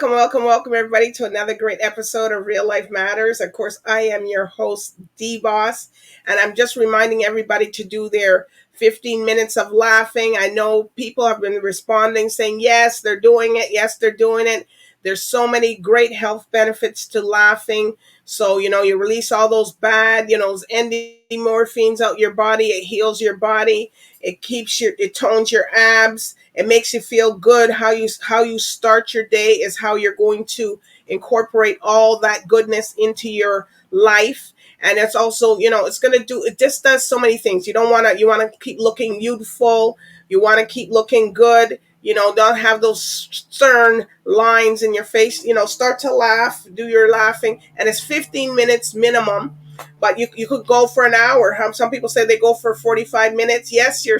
welcome, everybody, to another great episode of Real Life Matters. Of course, I am your host, DBoss, and I'm just reminding everybody to do their 15 minutes of laughing. I know people have been responding saying, yes, they're doing it. Yes, they're doing it. There's so many great health benefits to laughing. So, you release all those bad, those endorphins out your body. It heals your body. It tones your abs. It makes you feel good. How you start your day is how you're going to incorporate all that goodness into your life. And it's also, it just does so many things. You want to keep looking youthful. You want to keep looking good. Don't have those stern lines in your face. Start to laugh, do your laughing. And it's 15 minutes minimum, but you could go for an hour. Some people say they go for 45 minutes. Yes, your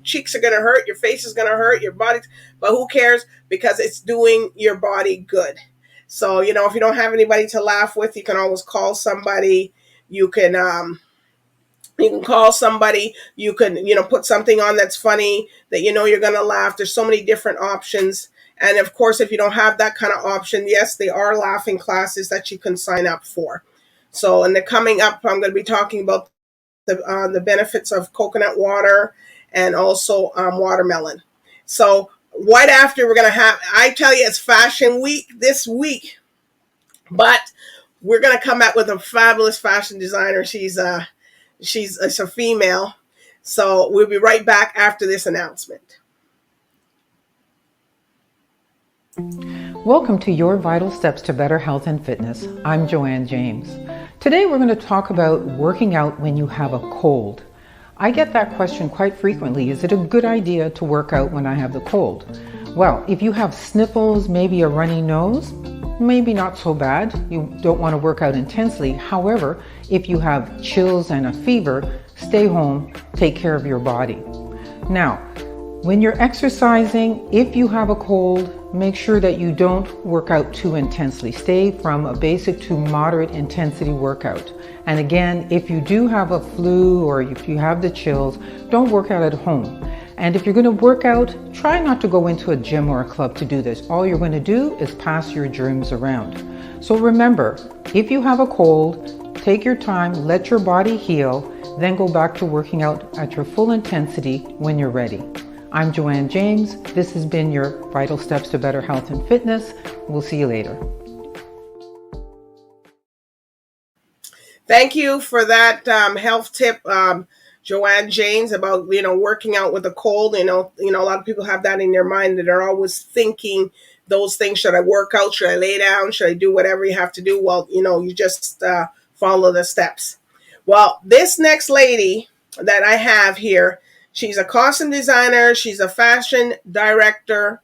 cheeks are going to hurt. Your face is going to hurt. Your body, but who cares? Because it's doing your body good. So, if you don't have anybody to laugh with, you can always call somebody. You can call somebody. You can, put something on that's funny that you're going to laugh. There's so many different options. And of course, if you don't have that kind of option, yes, there are laughing classes that you can sign up for. So, and they're coming up, I'm going to be talking about the benefits of coconut water and also watermelon. So right after we're going to have, I tell you, it's Fashion Week this week, but we're going to come out with a fabulous fashion designer. She's a female. So we'll be right back after this announcement. Welcome to Your Vital Steps to Better Health and Fitness. I'm Joanne James. Today we're going to talk about working out when you have a cold. I get that question quite frequently. Is it a good idea to work out when I have the cold? Well, if you have sniffles, maybe a runny nose, maybe not so bad. You don't want to work out intensely. However, if you have chills and a fever, stay home, take care of your body. Now, when you're exercising, if you have a cold, make sure that you don't work out too intensely. Stay from a basic to moderate intensity workout. And again, if you do have a flu or if you have the chills, don't work out at home. And if you're going to work out, try not to go into a gym or a club to do this. All you're going to do is pass your germs around. So remember, if you have a cold, take your time, let your body heal, then go back to working out at your full intensity when you're ready. I'm Joanne James. This has been your Vital Steps to Better Health and Fitness. We'll see you later. Thank you for that health tip, Joanne James, about, working out with a cold. A lot of people have that in their mind, that they're always thinking those things. Should I work out? Should I lay down? Should I do whatever you have to do? Well, you just follow the steps. Well, this next lady that I have here, she's a costume designer. She's a fashion director.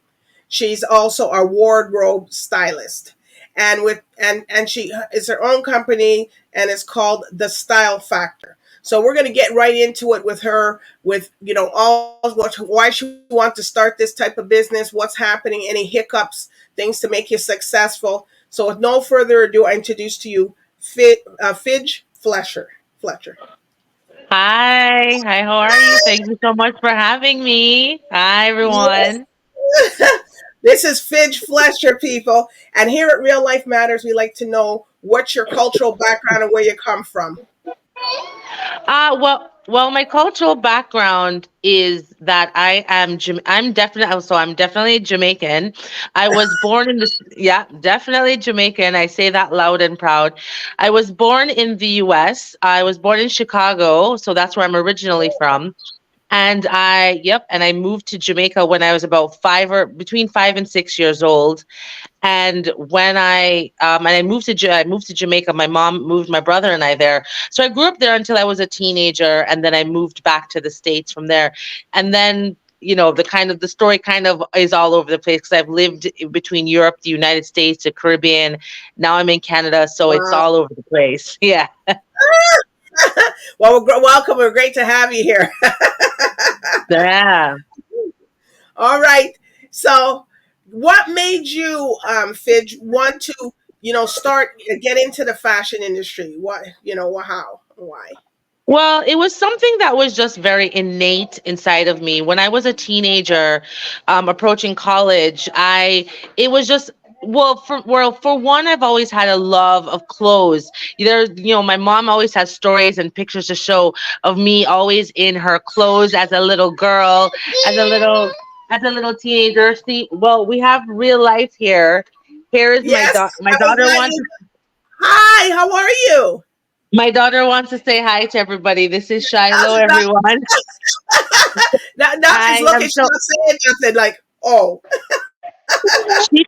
She's also a wardrobe stylist. And she is her own company, and it's called The Style Factor. So we're going to get right into it with her, with, why she wants to start this type of business, what's happening, any hiccups, things to make you successful. So with no further ado, I introduce to you FIDGE Fletcher. Hi, how are you? Thank you so much for having me. Hi, everyone. Yes. This is FIDGE Fletcher, people. And here at Real Life Matters, we like to know what's your cultural background and where you come from. Well, my cultural background is that I'm definitely Jamaican. I was born definitely Jamaican. I say that loud and proud. I was born in the US. I was born in Chicago, so that's where I'm originally from. And I moved to Jamaica when I was about between 5 and 6 years old. And when I moved to Jamaica, my mom moved my brother and I there. So I grew up there until I was a teenager, and then I moved back to the States from there. And then, the story kind of is all over the place, because I've lived between Europe, the United States, the Caribbean. Now I'm in Canada, so It's all over the place. Yeah. Well, welcome. We're great to have you here. Yeah. All right. So what made you, Fidge, want to, get into the fashion industry? What, how, why? Well, it was something that was just very innate inside of me. When I was a teenager, approaching college, it was just for one, I've always had a love of clothes. My mom always has stories and pictures to show of me always in her clothes as a little girl, as a little as a little teenager. See, well, we have real life here. Here is Yes, my I was daughter glad wants you. Hi, how are you? my daughter wants to say hi to everybody. This is Now, Shiloh, now, everyone. now she's I looking. am She's so not saying nothing. Like, oh, she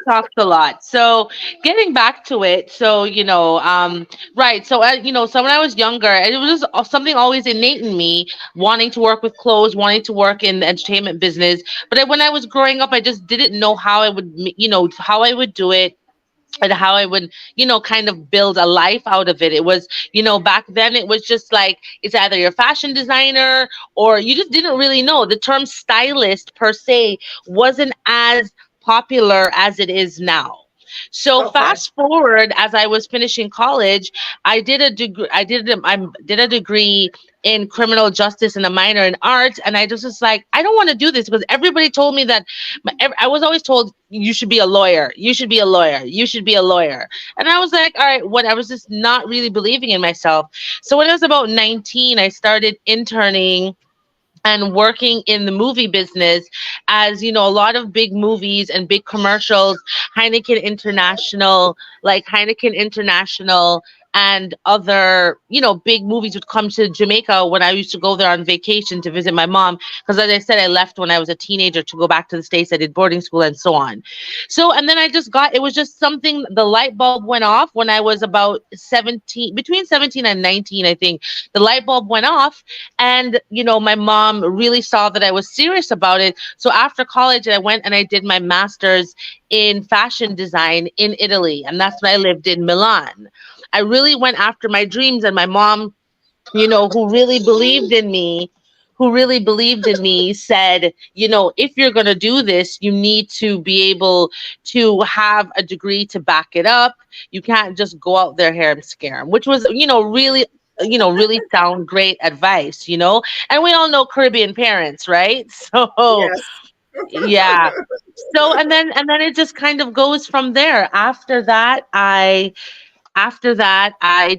talks a lot. So getting back to it, right. So so when I was younger, it was just something always innate in me, wanting to work with clothes, wanting to work in the entertainment business. But when I was growing up, I just didn't know how I would, how I would do it, and how I would, kind of build a life out of it. It was, back then it was just like it's either your fashion designer or you just didn't really know. The term stylist per se wasn't as popular as it is now. So okay, fast forward, as I was finishing college, I did a degree. I did a degree in criminal justice and a minor in art, and I just was like, I don't want to do this because everybody told me that. I was always told you should be a lawyer, you should be a lawyer, you should be a lawyer, and I was like, all right, what? I was just not really believing in myself. So when I was about 19, I started interning and working in the movie business, as a lot of big movies and big commercials, Heineken International, Heineken International and other, big movies would come to Jamaica when I used to go there on vacation to visit my mom. Because as I said, I left when I was a teenager to go back to the States. I did boarding school and so on. So, and then it was just something, the light bulb went off when I was about 17, between 17 and 19, I think. The light bulb went off, and, my mom really saw that I was serious about it. So after college, I went and I did my master's in fashion design in Italy. And that's when I lived in Milan. I really went after my dreams, and my mom, who really believed in me, said, if you're going to do this, you need to be able to have a degree to back it up. You can't just go out there here and scare them, which was, really, really sound great advice, and we all know Caribbean parents, right? So yes, yeah. So and then it just kind of goes from there. After that, I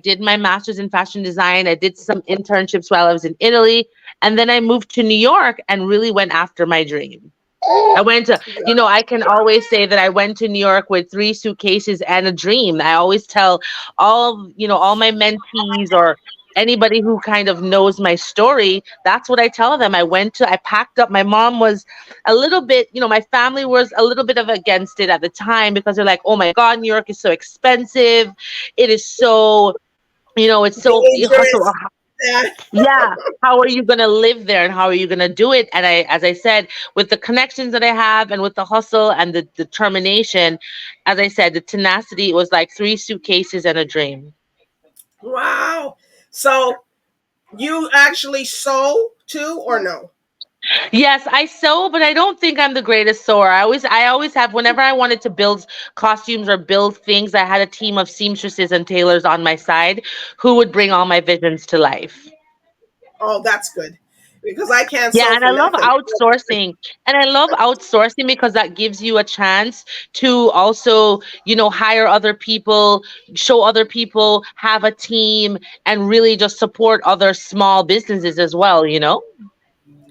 did my master's in fashion design. I did some internships while I was in Italy. And then I moved to New York and really went after my dream. I went to, I can always say that I went to New York with 3 suitcases and a dream. I always tell all my mentees or anybody who kind of knows my story, that's what I tell them. I packed up. My mom was a little bit, my family was a little bit of against it at the time because they're like, oh my God, New York is so expensive. It is so, it's so hustle. dangerous. Yeah. Yeah, how are you going to live there and how are you going to do it? And as I said, with the connections that I have and with the hustle and the determination, as I said, the tenacity, it was like 3 suitcases and a dream. Wow. So you actually sew too, or no? Yes, I sew, but I don't think I'm the greatest sewer. I always have, whenever I wanted to build costumes or build things, I had a team of seamstresses and tailors on my side who would bring all my visions to life. Oh, that's good because I can't Yeah, sew and for I love nothing. outsourcing. And I love outsourcing because that gives you a chance to also, hire other people, show other people, have a team, and really just support other small businesses as well.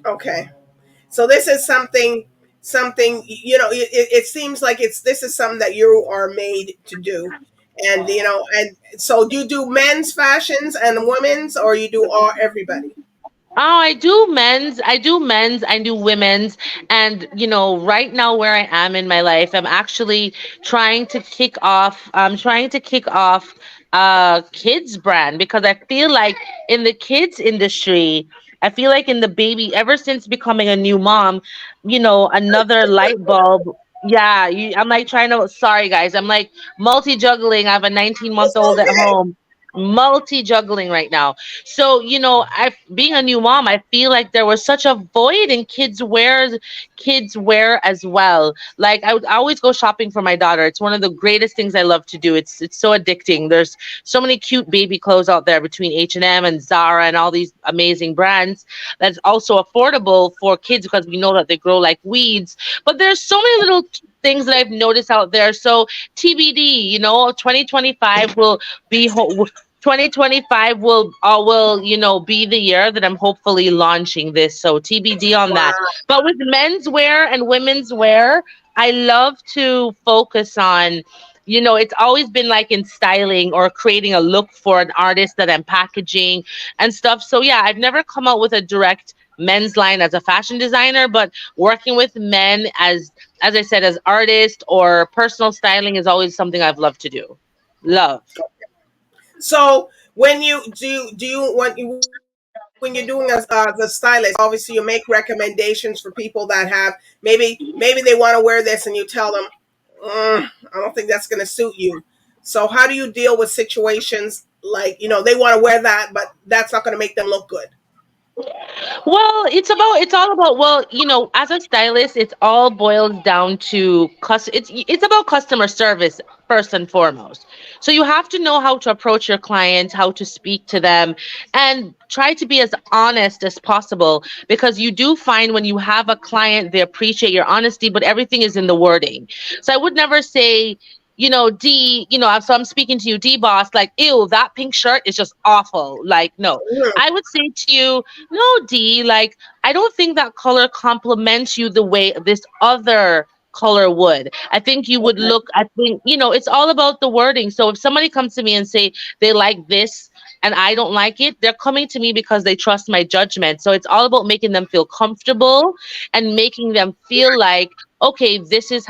Okay. So this is something it seems like it's this is something that you are made to do, and and so do you do men's fashions and women's, or you do all everybody? Oh, I do women's. And, right now where I am in my life, I'm actually trying to kick off a kids brand because I feel like in the kids industry, I feel like in the baby, ever since becoming a new mom, another light bulb. Yeah, I'm like sorry guys, I'm like multi juggling. I have a 19-month-old at It's home, multi juggling right now. So, I being a new mom, I feel like there was such a void in kids wear as well. Like I always go shopping for my daughter. It's one of the greatest things I love to do. It's so addicting. There's so many cute baby clothes out there between H&M and Zara and all these amazing brands that's also affordable for kids because we know that they grow like weeds. But there's so many little things that I've noticed out there. So TBD, 2025 will be 2025 will be the year that I'm hopefully launching this. So TBD on that. Wow. But with menswear and women's wear, I love to focus on, it's always been like in styling or creating a look for an artist that I'm packaging and stuff. So yeah, I've never come out with a direct men's line as a fashion designer, but working with men as I said, as artists or personal styling is always something I've loved to do. Love. So when you do you when you're doing the stylist, obviously you make recommendations for people that have maybe they want to wear this, and you tell them, I don't think that's going to suit you. So how do you deal with situations like they want to wear that, but that's not going to make them look good? Well, it's all about, well, as a stylist, it's all boils down to it's about customer service first and foremost. So you have to know how to approach your clients, how to speak to them, and try to be as honest as possible, because you do find when you have a client, they appreciate your honesty, but everything is in the wording. So I would never say, so I'm speaking to you, D boss, like, ew, that pink shirt is just awful. Like, no. Mhm. I would say to you, no, D, like, I don't think that color complements you the way this other color would. I think you would Okay. look, I think, it's all about the wording. So if somebody comes to me and say they like this and I don't like it, they're coming to me because they trust my judgment. So it's all about making them feel comfortable and making them feel like, okay, this is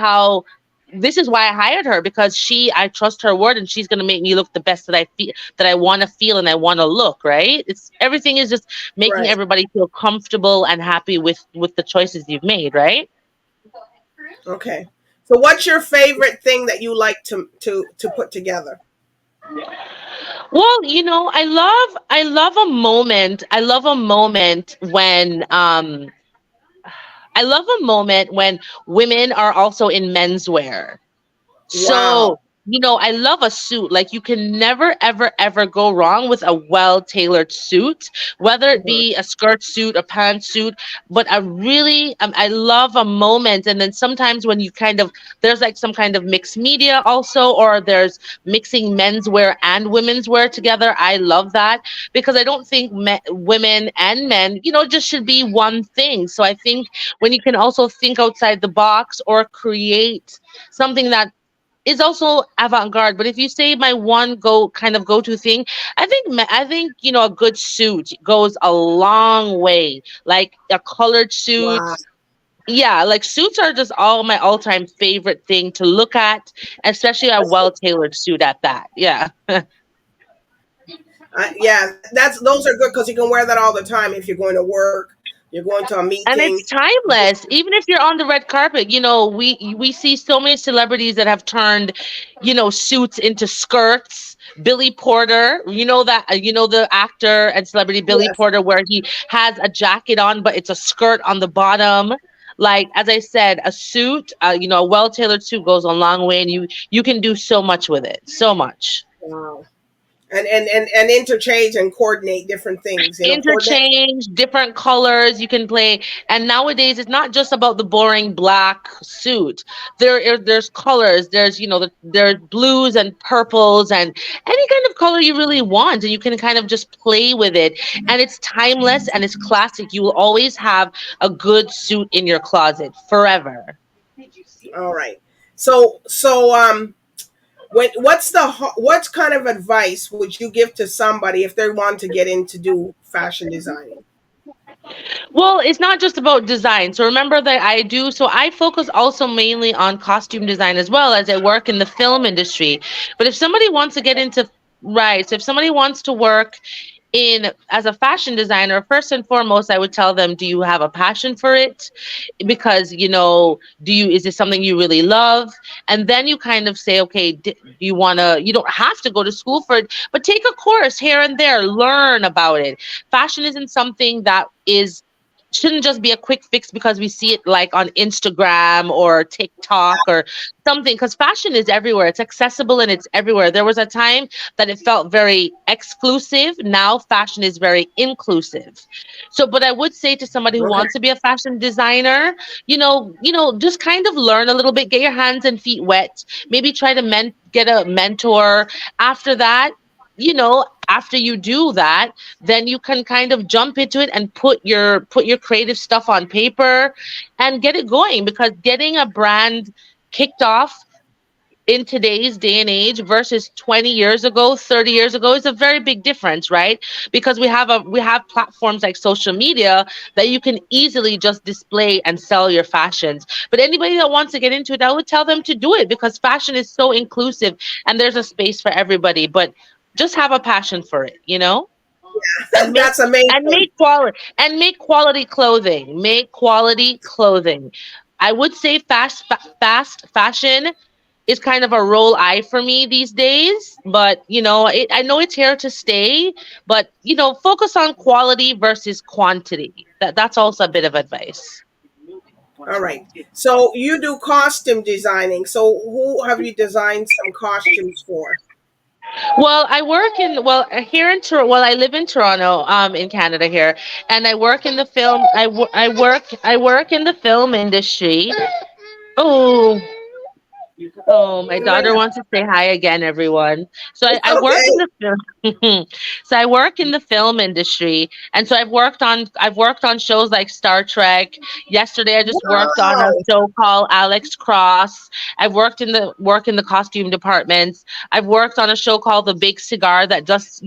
why I hired her, because I trust her word and she's going to make me look the best that I feel, that I want to feel and I want to look, right? It's everything is just making Right. everybody feel comfortable and happy with the choices you've made, right? Okay. So what's your favorite thing that you like to put together? Well, I love a moment when women are also in menswear. So, Wow. I love a suit. Like, you can never, ever, ever go wrong with a well-tailored suit, whether it Mhm. be a skirt suit, a pantsuit. But I love a moment. And then sometimes when there's like some kind of mixed media also, or there's mixing menswear and women's wear together. I love that, because I don't think women and men, just should be one thing. So I think when you can also think outside the box or create something that is also avant-garde. But if you say my one go-to thing, a good suit goes a long way. Like a colored suit. Wow. Yeah, like suits are just all my all-time favorite thing to look at, especially a well-tailored suit at that. Yeah. Yeah, that's those are good because you can wear that all the time if you're going to work, you're going to a And it's meeting. timeless. Even if you're on the red carpet, we see so many celebrities that have turned, suits into skirts. Billy Porter, the actor and celebrity Billy Yes. Porter, where he has a jacket on, but it's a skirt on the bottom. Like, as I said, a suit, a well-tailored suit goes a long way, and you can do so much with it, so much. Wow. And interchange and coordinate different things. Coordinate. Interchange different colors you can play. And nowadays it's not just about the boring black suit. There's colors, there's blues and purples and any kind of color you really want, and you can kind of just play with it, and it's timeless and it's classic. You will always have a good suit in your closet forever. All right. So what kind of advice would you give to somebody if they want to get into do fashion designing? Well, it's not just about design. So remember that I focus also mainly on costume design as well, as I work in the film industry. But if somebody wants to get into, right, so if somebody wants to work in as a fashion designer, first and foremost, I would tell them, do you have a passion for it? Because, is this something you really love? And then you kind of say, okay, you don't have to go to school for it, but take a course here and there, learn about it. Fashion isn't something that is shouldn't just be a quick fix because we see it like on Instagram or TikTok or something, because fashion is everywhere. It's accessible and it's everywhere. There was a time that it felt very exclusive. Now fashion is very inclusive. So, but I would say to somebody who Okay. wants to be a fashion designer, just kind of learn a little bit, get your hands and feet wet, maybe try to get a mentor. After that, after you do that, then you can kind of jump into it and put your creative stuff on paper and get it going, because getting a brand kicked off in today's day and age versus 20 years ago, 30 years ago is a very big difference, right? Because we have platforms like social media that you can easily just display and sell your fashions. But anybody that wants to get into it, I would tell them to do it, because fashion is so inclusive and there's a space for everybody. But just have a passion for it, and make That's amazing. make quality clothing. Make quality clothing. I would say fast fashion is kind of a roll eye for me these days, but I know it's here to stay, but focus on quality versus quantity. That's also a bit of advice. All right. So you do costume designing. So who have you designed some costumes for? Well, I work in well here in Toronto. Well, I live in Toronto, in Canada here, and I work in the film. I work in the film industry. Oh, Oh, my daughter Wait, wants to say hi again, everyone. So I work in okay. the film. So I work in the film industry, and so I've worked on shows like Star Trek. Yesterday, I just worked on a Wow. show called Alex Cross. I've worked in the costume departments. I've worked on a show called The Big Cigar that just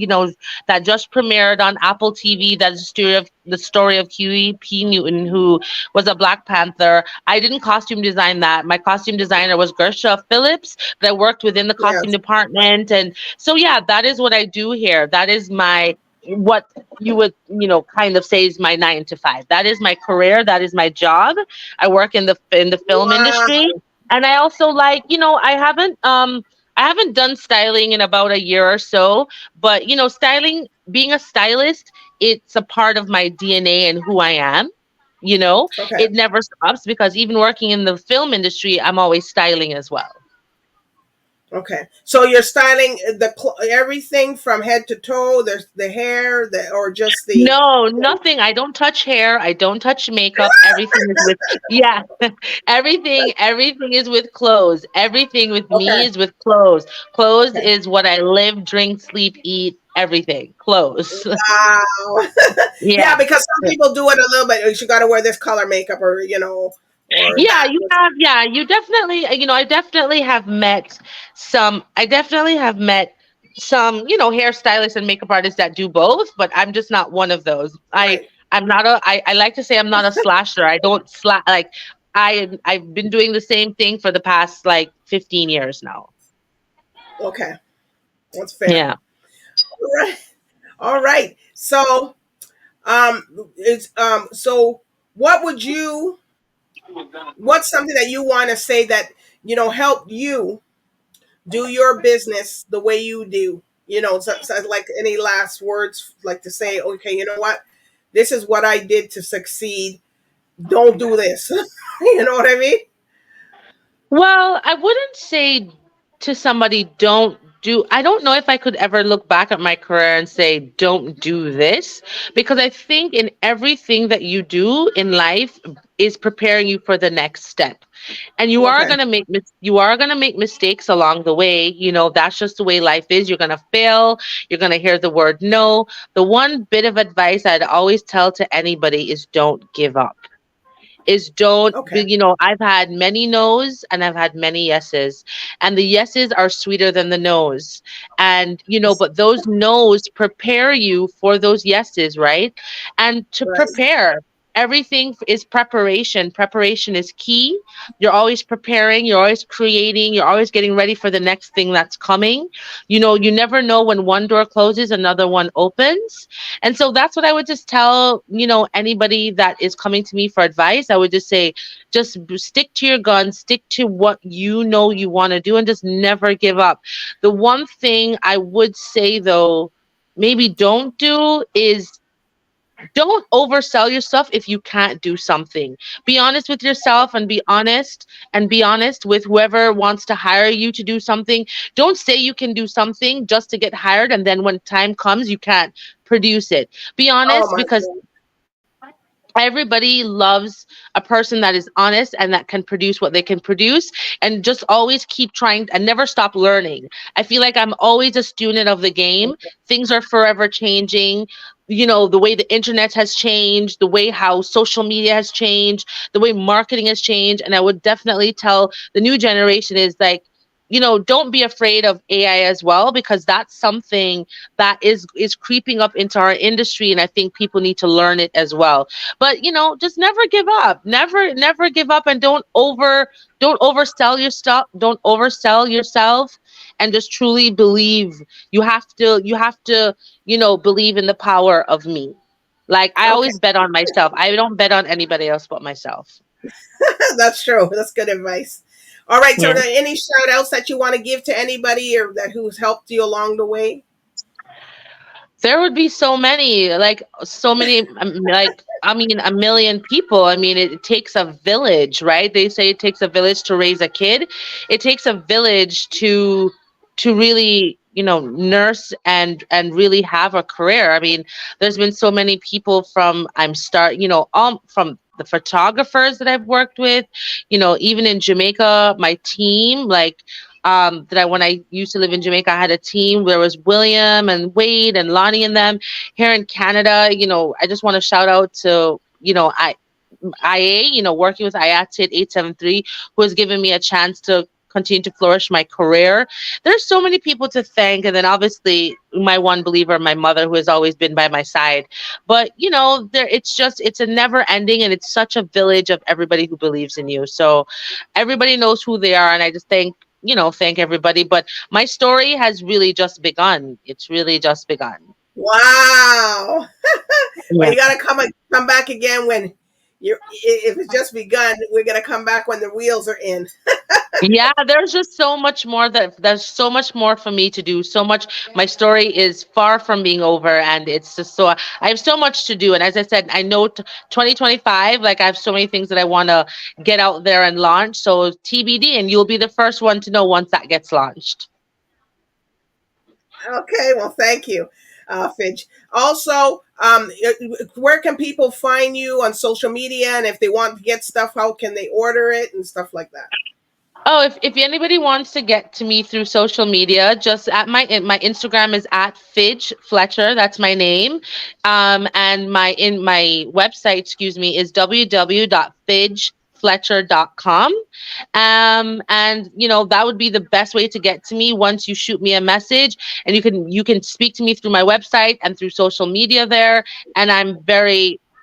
premiered on Apple TV. That's the story of Huey P. Newton, who was a Black Panther. I didn't costume design that. My costume designer was Gersha Phillips, but I worked within the costume Yes. department. And so, yeah, that is what I do here. That is what you would, kind of say is my 9 to 5. That is my career. That is my job. I work in the film industry. Wow. And I also I haven't done styling in about a year or so, but styling, being a stylist, it's a part of my DNA and who I am. You know, Okay. it never stops, because even working in the film industry, I'm always styling as well. Okay. So you're styling everything from head to toe. There's the hair, or just the. No, nothing. I don't touch hair. I don't touch makeup. Everything is with, yeah, everything is with clothes. Everything with me Okay. is with clothes. Clothes Okay. is what I live, drink, sleep, eat, everything. Clothes. Wow. Yeah, Yeah. because some people do it a little bit. You got to wear this color makeup, or or Yeah, that. you have. Yeah, you definitely. I definitely have met some, hairstylists and makeup artists that do both, but I'm just not one of those. Right. I'm not I like to say I'm not a slasher. I don't like. I've been doing the same thing for the past like 15 years now. Okay. That's fair. Yeah. All right. All right. So, it's so what would you what's something that you want to say that helped you do your business the way you do? Like any last words, like to say, okay, you know what, this is what I did to succeed. Don't do this. You know what I mean? Well, I wouldn't say to somebody, I don't know if I could ever look back at my career and say, don't do this, because I think in everything that you do in life is preparing you for the next step. And Okay. you are going to make mistakes along the way. That's just the way life is. You're going to fail. You're going to hear the word no. The one bit of advice I'd always tell to anybody is don't give up. Okay. I've had many no's and I've had many yeses, and the yeses are sweeter than the no's. And but those no's prepare you for those yeses, right? And to Right. prepare, everything is preparation is key. You're always preparing, you're always creating, you're always getting ready for the next thing that's coming. You never know, when one door closes, another one opens. And so that's what I would just tell, anybody that is coming to me for advice. I would just say, just stick to your guns, stick to what you want to do, and just never give up. The one thing I would say, though, maybe don't do is don't oversell yourself if you can't do something. Be honest with yourself, and be honest with whoever wants to hire you to do something. Don't say you can do something just to get hired, and then when time comes you can't produce it. Be Oh honest, my because God. everybody loves a person that is honest and that can produce what they can produce, and just always keep trying and never stop learning. I feel like I'm always a student of the game. Things are forever changing. The way the internet has changed, the way how social media has changed, the way marketing has changed. And I would definitely tell the new generation is like, don't be afraid of AI as well, because that's something that is creeping up into our industry, and I think people need to learn it as well. But just never give up. Never give up, and don't oversell your stuff. Don't oversell yourself, and just truly believe. You have to believe in the power of me. Like, I Okay. always bet on myself. I don't bet on anybody else but myself. That's true. That's good advice. All right. So, are Yeah. there any shout outs that you want to give to anybody or that who's helped you along the way? There would be so many, like so many, like I mean, a million people. I mean, it takes a village, right? They say it takes a village to raise a kid. It takes a village to really, nurse and really have a career. I mean, there's been so many people from from the photographers that I've worked with, even in Jamaica, my team, like when I used to live in Jamaica, I had a team. There was William and Wade and Lonnie and them. Here in Canada, I just want to shout out to, IA, working with IATIT 873, who has given me a chance to continue to flourish my career. There's so many people to thank. And then obviously my one believer, my mother, who has always been by my side. But, it's a never ending, and it's such a village of everybody who believes in you. So everybody knows who they are. And I just thank everybody. But my story has really just begun. It's really just begun. Wow. Well, Yeah. you got to come back again when if it's just begun, we're going to come back when the wheels are in. Yeah, there's so much more for me to do. So much. My story is far from being over, and it's just so I have so much to do. And as I said, I know 2025, like I have so many things that I want to get out there and launch. So TBD, and you'll be the first one to know once that gets launched. Okay. Well, thank you, Fidge. Also, where can people find you on social media? And if they want to get stuff, how can they order it and stuff like that? Oh, if anybody wants to get to me through social media, just at my Instagram is at FIDGE FLETCHER. That's my name. And my website, excuse me, is www.fidgefletcher.com. And that would be the best way to get to me. Once you shoot me a message, and you can speak to me through my website and through social media there. And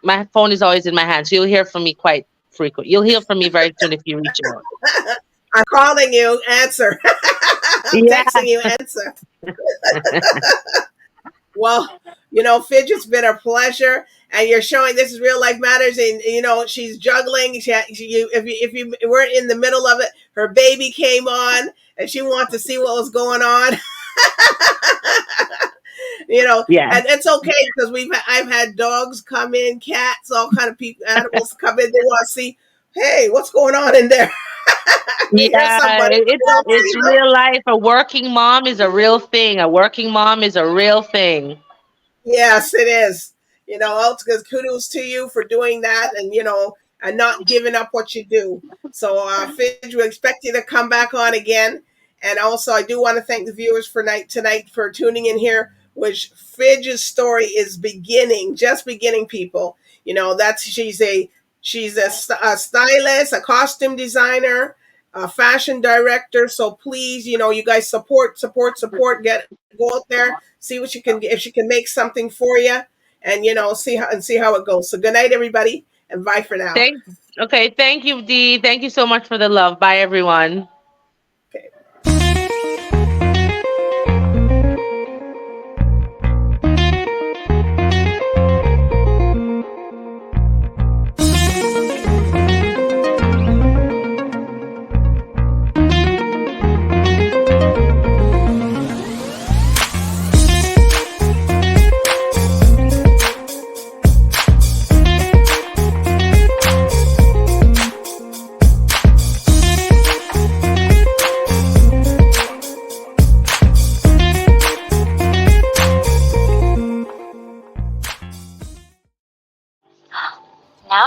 my phone is always in my hand, so you'll hear from me quite frequent. You'll hear from me very soon if you reach out. I'm calling you, answer. I'm Yeah. texting you, answer. Well, Fidge, it's been a pleasure. And you're showing this is real life matters. And, she's juggling. If you weren't in the middle of it, her baby came on and she wanted to see what was going on. Yeah. And it's okay because I've had dogs come in, cats, all kind of people, animals come in. They want to see, hey, what's going on in there? Here's Yeah, somebody. it's real life. A working mom is a real thing. A working mom is a real thing. Yes, it is. Else because kudos to you for doing that and not giving up what you do. So, Fidge, we expect you to come back on again. And also, I do want to thank the viewers for tonight for tuning in here, which Fidge's story is beginning, just beginning, people. She's a stylist, a costume designer, a fashion director. So please, you guys support. Go out there, see what you can if she can make something for you, and see how it goes. So good night, everybody, and bye for now. Thank Okay, thank you, Dee. Thank you so much for the love. Bye, everyone. Okay.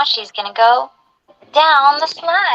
now she's gonna go down the slide.